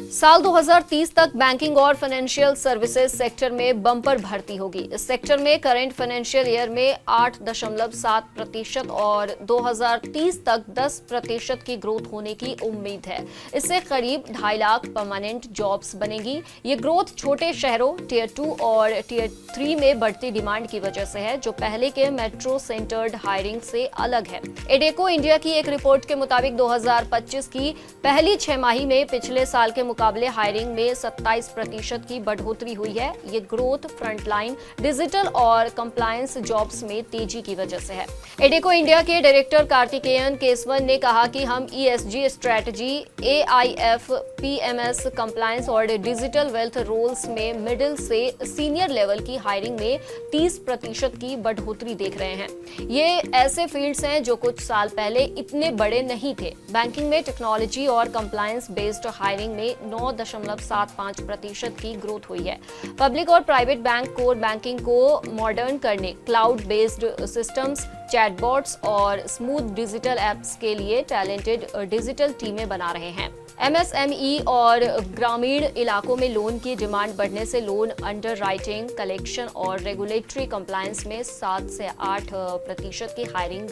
साल 2030 तक बैंकिंग और फाइनेंशियल सर्विसेज सेक्टर में बम्पर भर्ती होगी। इस सेक्टर में करंट फाइनेंशियल ईयर में 8.7% और 2030 तक 10% की ग्रोथ होने की उम्मीद है। इससे करीब 2.5 लाख परमानेंट जॉब्स बनेगी। ये ग्रोथ छोटे शहरों टियर 2 और टियर 3 में बढ़ती डिमांड की वजह से है, जो पहले के मेट्रो सेंटर्ड हायरिंग से अलग है। एडेको इंडिया की एक रिपोर्ट के मुताबिक 2025 की पहली 6 माही में पिछले साल के मुकाबले हायरिंग में 27% की बढ़ोतरी हुई है। ये ग्रोथ फ्रंटलाइन, डिजिटल और कंप्लायंस जॉब्स में तेजी की वजह से है। एडेको इंडिया के डायरेक्टर कार्तिकेयन केसवन ने कहा कि हम ESG strategy, AIF, PMS compliance और डिजिटल वेल्थ रोल्स में मिडिल से सीनियर लेवल की हायरिंग में 30% की बढ़ोतरी देख रहे हैं। ये ऐसे फील्ड्स हैं जो कुछ साल पहले इतने बड़े नहीं थे। बैंकिंग में टेक्नोलॉजी और कंप्लायंस बेस्ड हायरिंग में 9.75% की ग्रोथ हुई है। पब्लिक और प्राइवेट बैंक कोर बैंकिंग को मॉडर्न करने, क्लाउड बेस्ड सिस्टम्स, चैटबॉट्स और स्मूथ डिजिटल एप्स के लिए टैलेंटेड डिजिटल टीमें बना रहे हैं। MSME और ग्रामीण इलाकों में लोन की डिमांड बढ़ने से लोन अंडरराइटिंग, कलेक्शन और रेगुलेटरी कंप्लायंस में 7 से 8% की हायरिंग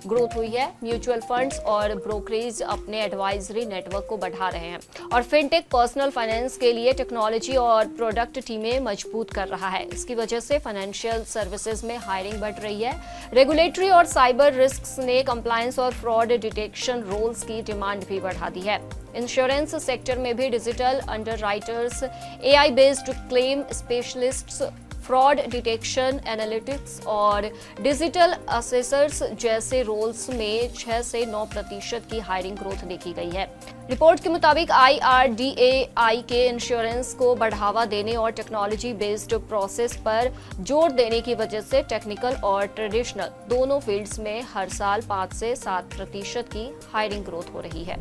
ग्रोथ हुई है। म्यूचुअल फंड्स और ब्रोकरेज अपने एडवाइजरी नेटवर्क को बढ़ा रहे हैं और फिनटेक पर्सनल फाइनेंस के लिए टेक्नोलॉजी और प्रोडक्ट टीमें मजबूत कर रहा है। इसकी वजह से फाइनेंशियल सर्विसेज में हायरिंग बढ़ रही है। रेगुलेटरी और साइबर रिस्क्स ने कंप्लायंस और फ्रॉड डिटेक्शन रोल्स की डिमांड भी बढ़ा दी है। इंश्योरेंस सेक्टर में भी digital underwriters, AI based claim specialists, fraud detection analytics और डिजिटल असेसर्स जैसे रोल्स में 6 से 9% की हायरिंग ग्रोथ देखी गई है। रिपोर्ट के मुताबिक IRDAI के इंश्योरेंस को बढ़ावा देने और टेक्नोलॉजी बेस्ड प्रोसेस पर जोर देने की वजह से टेक्निकल और ट्रेडिशनल दोनों फील्ड्स में हर साल 5 से 7% की हायरिंग ग्रोथ हो रही है।